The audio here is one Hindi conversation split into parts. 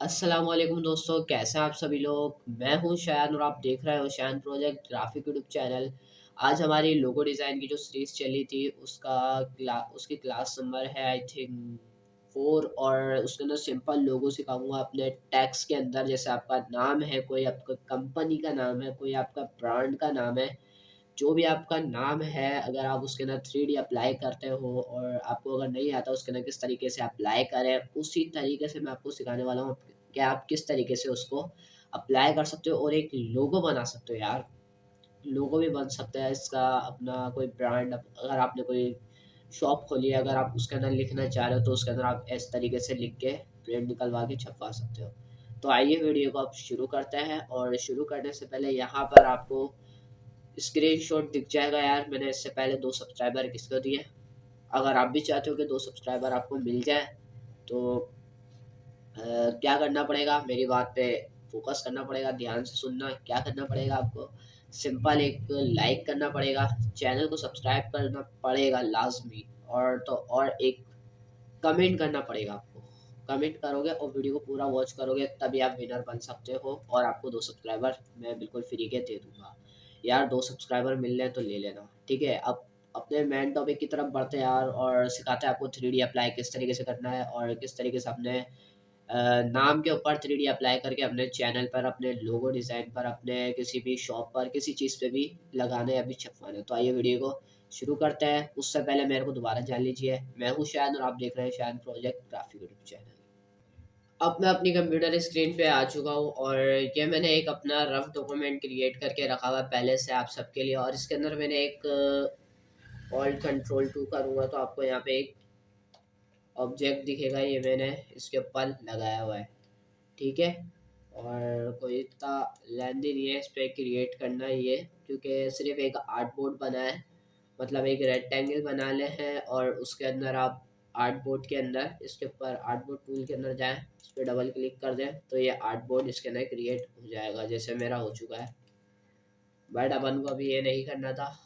अस्सलाम वालेकुम दोस्तों, कैसे हैं आप सभी लोग। मैं हूं शायान और आप देख रहे हो Shayan project graphic YouTube channel. आज हमारी लोगो डिज़ाइन की जो सीरीज़ चली थी उसकी क्लास नंबर है आई थिंक 4 और उसके अंदर सिंपल लोगो सिखाऊंगा अपने टैग्स के अंदर। जैसे आपका नाम है, कोई आपका कंपनी का नाम है, कोई आपका ब्रांड का नाम है, जो भी आपका नाम है, अगर आप उसके अंदर 3D अप्लाई करते हो और आपको अगर नहीं आता उसके अंदर किस तरीके से अप्लाई करें, उसी तरीके से मैं आपको सिखाने वाला हूँ कि आप किस तरीके से उसको अप्लाई कर सकते हो और एक लोगो बना सकते हो यार। लोगो भी बन सकता है इसका, अपना कोई ब्रांड, अगर आपने कोई शॉप खोली है, अगर आप उसके अंदर लिखना चाह रहे हो तो उसके अंदर आप इस तरीके से लिख के प्रिंट निकलवा के छपवा सकते हो। तो आइए वीडियो को आप शुरू करते हैं, और शुरू करने से पहले यहाँ पर आपको स्क्रीनशॉट दिख जाएगा यार, मैंने इससे पहले 2 सब्सक्राइबर किसको दिए। अगर आप भी चाहते हो कि 2 सब्सक्राइबर आपको मिल जाए तो क्या करना पड़ेगा, मेरी बात पे फ़ोकस करना पड़ेगा, ध्यान से सुनना। क्या करना पड़ेगा आपको, सिंपल एक लाइक करना पड़ेगा, चैनल को सब्सक्राइब करना पड़ेगा लाज़मी, और तो और एक कमेंट करना पड़ेगा आपको। कमेंट करोगे और वीडियो को पूरा वॉच करोगे तभी आप विनर बन सकते हो, और आपको 2 सब्सक्राइबर मैं बिल्कुल फ्री के दे दूँगा। यार 2 सब्सक्राइबर मिल रहे हैं तो ले लेना, ठीक है? अब अपने मेन टॉपिक की तरफ बढ़ते हैं यार, और सिखाते हैं आपको 3D अप्लाई किस तरीके से करना है और किस तरीके से अपने नाम के ऊपर 3D अप्लाई करके अपने चैनल पर, अपने लोगो डिज़ाइन पर, अपने किसी भी शॉप पर, किसी चीज़ पे भी लगाना है या भी छपवाना है। तो आइए वीडियो को शुरू करते हैं। उससे पहले मेरे को दोबारा जान लीजिए, मैं हूँ शायद और आप देख रहे हैं शायद प्रोजेक्ट ग्राफिक यूट्यूब चैनल। अब मैं अपनी कंप्यूटर स्क्रीन पे आ चुका हूँ, और ये मैंने एक अपना रफ डॉक्यूमेंट क्रिएट करके रखा हुआ है पहले से आप सबके लिए, और इसके अंदर मैंने एक ऑल्ट कंट्रोल 2 करूँगा तो आपको यहाँ पे एक ऑब्जेक्ट दिखेगा, ये मैंने इसके ऊपर लगाया हुआ है, ठीक है? और कोई इतना लेंदी नहीं है इस पे क्रिएट करना ये, क्योंकि सिर्फ एक आर्ट बोर्ड बना है। मतलब एक रेक्टेंगल बना ले हैं और उसके अंदर आप आर्ट बोर्ड के अंदर, इसके ऊपर आर्ट बोर्ड टूल के अंदर जाएं, इस पर डबल क्लिक कर दें तो ये आर्ट बोर्ड इसके अंदर क्रिएट हो जाएगा, जैसे मेरा हो चुका है। बट अपन को अभी ये नहीं करना था।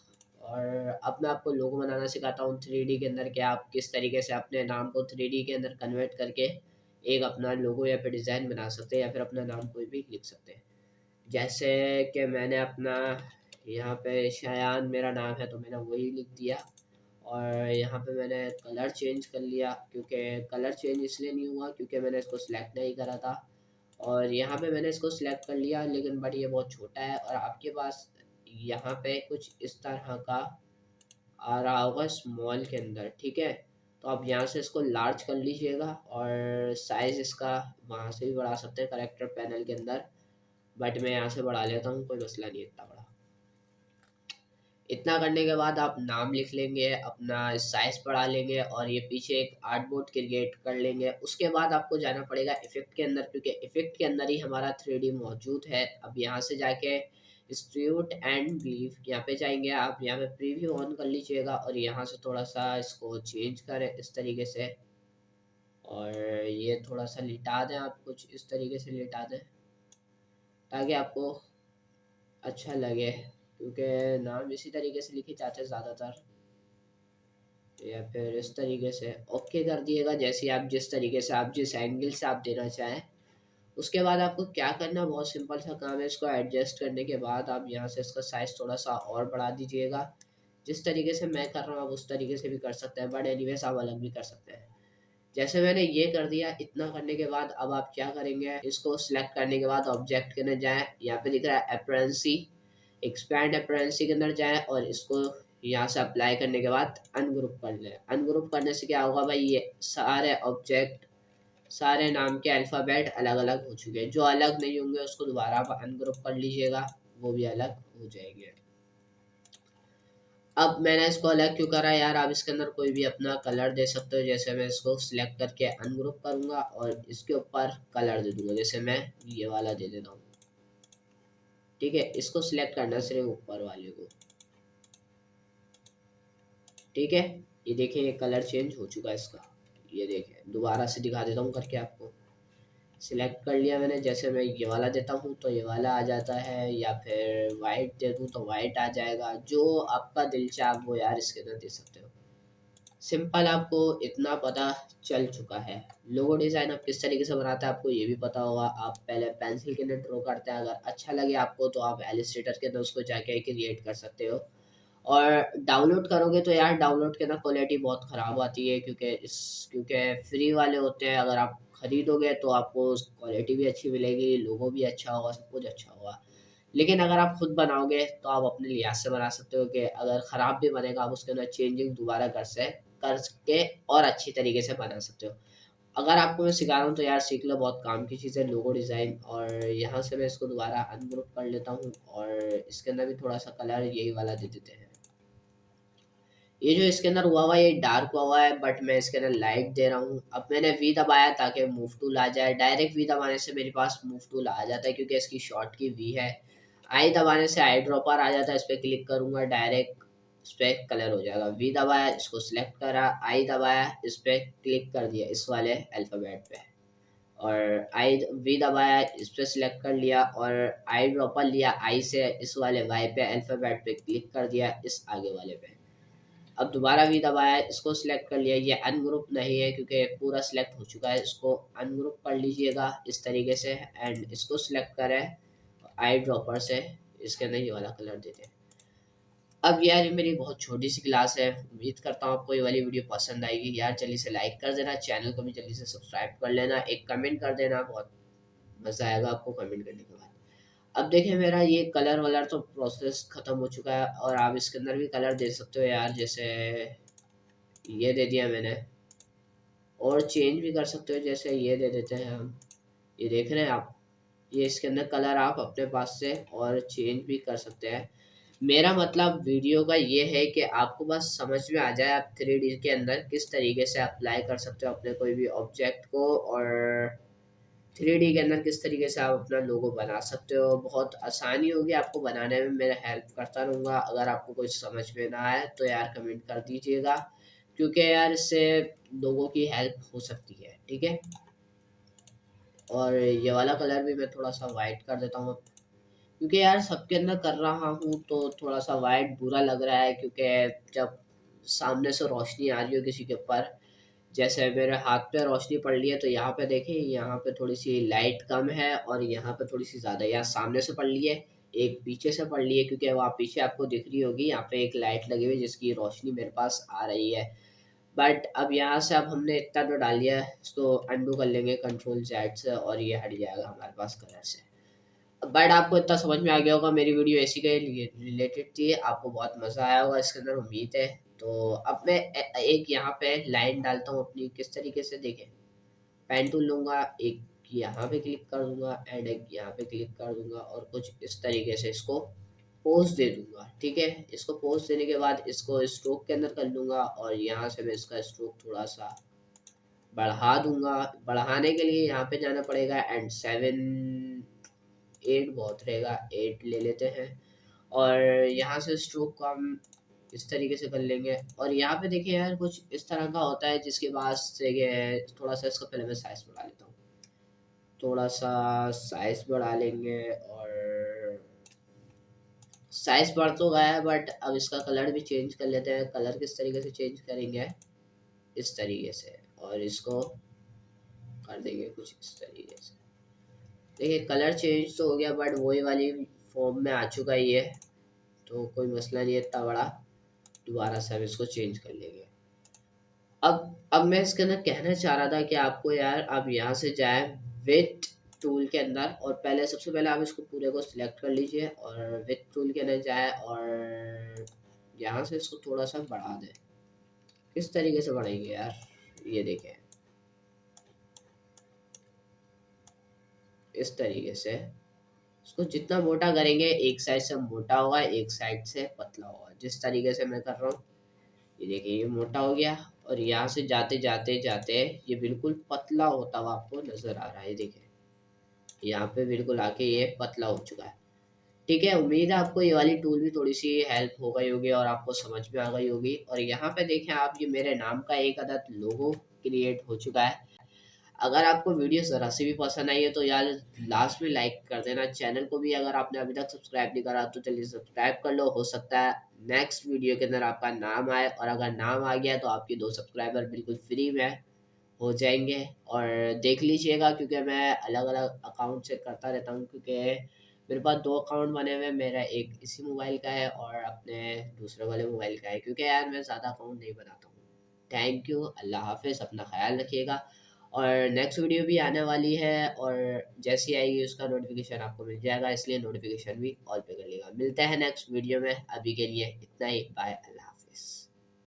और अब मैं आपको लोगो बनाना सिखाता हूँ 3D के अंदर, कि आप किस तरीके से अपने नाम को 3D के अंदर कन्वर्ट करके एक अपना लोगो या फिर डिज़ाइन बना सकते हैं, या फिर अपना नाम कोई भी लिख सकते हैं। जैसे कि मैंने अपना यहाँ पे शायान मेरा नाम है तो मैंने वही लिख दिया, और यहाँ पे मैंने कलर चेंज कर लिया, क्योंकि कलर चेंज इसलिए नहीं हुआ क्योंकि मैंने इसको सिलेक्ट नहीं करा था। और यहाँ पे मैंने इसको सिलेक्ट कर लिया, लेकिन बट ये बहुत छोटा है, और आपके पास यहाँ पे कुछ इस तरह का आ रहा होगा स्मॉल के अंदर, ठीक है? तो आप यहाँ से इसको लार्ज कर लीजिएगा, और साइज़ इसका वहाँ से भी बढ़ा सकते हैं करेक्टर पैनल के अंदर, बट मैं यहाँ से बढ़ा लेता हूँ, कोई मसला नहीं है इतना बड़ा। इतना करने के बाद आप नाम लिख लेंगे, अपना साइज़ बढ़ा लेंगे, और ये पीछे एक आर्टबोर्ड क्रिएट कर लेंगे। उसके बाद आपको जाना पड़ेगा इफ़ेक्ट के अंदर, क्योंकि इफ़ेक्ट के अंदर ही हमारा 3D मौजूद है। अब यहाँ से जाके स्ट्रूट एंड लीव यहाँ पे जाएंगे आप, यहाँ पे प्रीव्यू ऑन कर लीजिएगा, और यहाँ से थोड़ा सा इसको चेंज करें इस तरीके से, और ये थोड़ा सा लिटा दें, आप कुछ इस तरीके से लिटा दें ताकि आपको अच्छा लगे, क्योंकि नाम इसी तरीके से लिखे जाते हैं ज़्यादातर, या फिर इस तरीके से ओके कर दिएगा, जैसे आप जिस तरीके से, आप जिस एंगल से आप देना चाहें। उसके बाद आपको क्या करना, बहुत सिंपल सा काम है। इसको एडजस्ट करने के बाद आप यहाँ से इसका साइज़ थोड़ा सा और बढ़ा दीजिएगा। जिस तरीके से मैं कर रहा हूँ आप उस तरीके से भी कर सकते हैं, बट एनीवेज आप अलग भी कर सकते हैं। जैसे मैंने ये कर दिया, इतना करने के बाद अब आप क्या करेंगे, इसको सिलेक्ट करने के बाद ऑब्जेक्ट के अंदर जाएँ, यहाँ पे दिख रहा है अपरेंसी, एक्सपैंड अपरेंसी के अंदर जाएँ, और इसको यहाँ से अप्लाई करने के बाद अनग्रुप कर लें। अनग्रुप करने से क्या होगा भाई, ये सारे ऑब्जेक्ट, सारे नाम के अल्फ़ाबेट अलग-अलग हो चुके हैं। जो अलग नहीं होंगे उसको दोबारा आप अनग्रुप कर लीजिएगा, वो भी अलग हो जाएंगे। अब मैंने इसको अलग क्यों करा यार, आप इसके अंदर कोई भी अपना कलर दे सकते हो। जैसे मैं इसको सिलेक्ट करके अनग्रुप करूँगा और इसके ऊपर कलर दे दूँगा, जैसे मैं ये वाला दे देता हूँ, ठीक है? इसको सिलेक्ट करना सिर्फ ऊपर वाले को, ठीक है? ये देखिए ये कलर चेंज हो चुका है इसका, ये देखें, दोबारा से दिखा देता हूँ करके आपको। सिलेक्ट कर लिया मैंने, जैसे मैं ये वाला देता हूँ तो ये वाला आ जाता है, या फिर वाइट दे दूँ तो वाइट आ जाएगा। जो आपका दिल चाहे आप वो यार इसके अंदर दे सकते हो। सिंपल आपको इतना पता चल चुका है। लोगो डिज़ाइन आप किस तरीके से बनाते हैं आपको ये भी पता होगा। आप पहले पेंसिल के अंदर ड्रॉ करते हैं, अगर अच्छा लगे आपको तो आप एलिस्ट्रेटर के अंदर उसको जाके क्रिएट कर सकते हो। और डाउनलोड करोगे तो यार डाउनलोड के अंदर क्वालिटी बहुत ख़राब आती है, क्योंकि फ्री वाले होते हैं। अगर आप खरीदोगे तो आपको क्वालिटी भी अच्छी मिलेगी, लोगो भी अच्छा होगा, सब कुछ अच्छा होगा। लेकिन अगर आप खुद बनाओगे तो आप अपने लिहाज से बना सकते हो, कि अगर ख़राब भी बनेगा आप उसके अंदर चेंजिंग दोबारा करके और अच्छी तरीके से बना सकते हो। अगर आपको मैं सिखा रहा हूँ तो यार सीख लो, बहुत काम की चीज़ है लोगो डिज़ाइन। और यहाँ से मैं इसको दोबारा अनग्रुप कर लेता हूँ, और इसके अंदर भी थोड़ा सा कलर यही वाला दे देते हैं। ये जो इसके अंदर हुआ हुआ है ये डार्क हुआ है, बट मैं इसके अंदर लाइट दे रहा हूँ। अब मैंने वी दबाया ताकि मूव टूल आ जाए। डायरेक्ट वी दबाने से मेरे पास मूव टूल आ जाता है, क्योंकि इसकी शॉर्ट की वी है। आई दबाने से आई ड्रॉपर आ जाता है, इस पर क्लिक करूंगा डायरेक्ट इस पर कलर हो जाएगा। वी दबाया, इसको सिलेक्ट करा, आई दबाया, इस पर क्लिक कर दिया इस वाले अल्फ़ाबेट पे, और आई वी दबाया, इस पर सिलेक्ट कर लिया, और आई ड्रॉपर लिया, आई से इस वाले वाई पे अल्फ़ाबेट पे क्लिक कर दिया इस आगे वाले पे। अब दोबारा वी दबाया, इसको सिलेक्ट कर लिया। ये अनग्रुप नहीं है क्योंकि पूरा सिलेक्ट हो चुका है, इसको अनग्रुप कर लीजिएगा इस तरीके से, एंड इसको सिलेक्ट करें आई ड्रॉपर से, इसके अंदर ये वाला कलर देते हैं। अब यार ये मेरी बहुत छोटी सी क्लास है, उम्मीद करता हूँ आपको ये वाली वीडियो पसंद आएगी। यार जल्दी से लाइक कर देना, चैनल को भी जल्दी से सब्सक्राइब कर लेना, एक कमेंट कर देना, बहुत मज़ा आएगा आपको कमेंट करने के बाद। अब देखिए मेरा ये कलर वलर तो प्रोसेस ख़त्म हो चुका है, और आप इसके अंदर भी कलर दे सकते हो यार, जैसे ये दे दिया मैंने। और चेंज भी कर सकते हो, जैसे ये दे देते हैं हम, ये देख रहे हैं आप, ये इसके अंदर कलर आप अपने पास से और चेंज भी कर सकते हैं। मेरा मतलब वीडियो का ये है कि आपको बस समझ में आ जाए आप 3D के अंदर किस तरीके से अप्लाई कर सकते हो अपने कोई भी ऑब्जेक्ट को, और 3D के अंदर किस तरीके से आप अपना लोगो बना सकते हो। बहुत आसानी होगी आपको बनाने में, मेरा हेल्प करता रहूँगा। अगर आपको कुछ समझ में ना आए तो यार कमेंट कर दीजिएगा, क्योंकि यार इससे लोगों की हेल्प हो सकती है, ठीक है। और ये वाला कलर भी मैं थोड़ा सा वाइट कर देता हूँ, क्योंकि यार सबके अंदर कर रहा हूँ तो थोड़ा सा वाइट बुरा लग रहा है, क्योंकि जब सामने से रोशनी आ रही हो किसी के ऊपर, जैसे मेरे हाथ पे रोशनी पड़ रही है, तो यहाँ पे देखें, यहाँ पे थोड़ी सी लाइट कम है और यहाँ पे थोड़ी सी ज़्यादा। यहाँ सामने से पड़ रही है, एक पीछे से पड़ रही है, क्योंकि वहाँ पीछे आपको दिख रही होगी, यहाँ पे एक लाइट लगी हुई है जिसकी रोशनी मेरे पास आ रही है। बट अब यहाँ से अब हमने इतना तो डाल दिया है, इसको अंडू कर लेंगे कंट्रोल जेड से, और ये हट जाएगा हमारे पास कलर से। बट आपको इतना समझ में आ गया होगा, मेरी वीडियो इसी के रिलेटेड थी, आपको बहुत मज़ा आया होगा इसके अंदर, उम्मीद है। तो अब मैं एक यहाँ पे लाइन डालता हूँ अपनी, किस तरीके से देखें। पेन टूल लूँगा, एक यहाँ पे क्लिक कर दूंगा, एंड एक यहाँ पे क्लिक कर दूंगा, और कुछ इस तरीके से इसको पोज दे दूंगा, ठीक है। इसको पोज देने के बाद इसको स्ट्रोक के अंदर कर लूँगा, और यहाँ से मैं इसका स्ट्रोक थोड़ा सा बढ़ा दूंगा। बढ़ाने के लिए यहाँ पे जाना पड़ेगा, एंड 7 8 बहुत रहेगा, 8 ले लेते हैं। और यहाँ से स्ट्रोक को हम इस तरीके से कर लेंगे। और यहाँ पे देखिए यार कुछ इस तरह का होता है, जिसके बाद से ये थोड़ा सा इसका पहले मैं साइज बढ़ा लेता हूँ, थोड़ा सा साइज बढ़ा लेंगे। और साइज बढ़ तो गया है, बट अब इसका कलर भी चेंज कर लेते हैं। कलर किस तरीके से चेंज करेंगे, इस तरीके से, और इसको कर देंगे कुछ इस तरीके से। देखिए कलर चेंज तो हो गया, बट वही वाली फॉर्म में आ चुका है ये, तो कोई मसला नहीं है इतना बड़ा। दोबारा से हम इसको चेंज कर लेंगे। अब मैं इसके अंदर कहना चाह रहा था कि आपको यार आप यहाँ से जाए विथ टूल के अंदर, और पहले सबसे पहले आप इसको पूरे को सिलेक्ट कर लीजिए, और विथ टूल के अंदर जाए, और यहाँ से इसको थोड़ा सा बढ़ा दें। किस तरीके से बढ़ाएंगे यार, ये देखें, इस तरीके से इसको जितना मोटा करेंगे, एक साइड से मोटा होगा, एक साइड से पतला होगा, जिस तरीके से मैं कर रहा हूँ। ये देखिए ये मोटा हो गया, और यहाँ से जाते जाते जाते ये बिल्कुल पतला होता हुआ आपको नजर आ रहा है। देखिए यहाँ पे बिल्कुल आके ये पतला हो चुका है, ठीक है। उम्मीद है आपको ये वाली टूल भी थोड़ी सी हेल्प हो गई होगी और आपको समझ में आ गई होगी। और यहाँ पे देखें आप, ये मेरे नाम का एक अदद लोगो क्रिएट हो चुका है। अगर आपको वीडियो ज़रा सी भी पसंद आई है तो यार लास्ट में लाइक कर देना। चैनल को भी अगर आपने अभी तक सब्सक्राइब नहीं करा तो जल्दी सब्सक्राइब कर लो। हो सकता है नेक्स्ट वीडियो के अंदर आपका नाम आए, और अगर नाम आ गया तो आपके 2 सब्सक्राइबर बिल्कुल फ्री में हो जाएंगे। और देख लीजिएगा, क्योंकि मैं अलग अलग अकाउंट से करता रहता हूँ, क्योंकि मेरे पास 2 अकाउंट बने हुए हैं। मेरा एक इसी मोबाइल का है और अपने दूसरे वाले मोबाइल का है, क्योंकि यार मैं ज़्यादा अकाउंट नहीं बनाता हूँ। थैंक यू, अल्लाह हाफ़िज़, अपना ख्याल रखिएगा। और नेक्स्ट वीडियो भी आने वाली है, और जैसे ही आएगी उसका नोटिफिकेशन आपको मिल जाएगा, इसलिए नोटिफिकेशन भी ऑल पे कर लेगा। मिलते हैं नेक्स्ट वीडियो में, अभी के लिए इतना ही, बाय।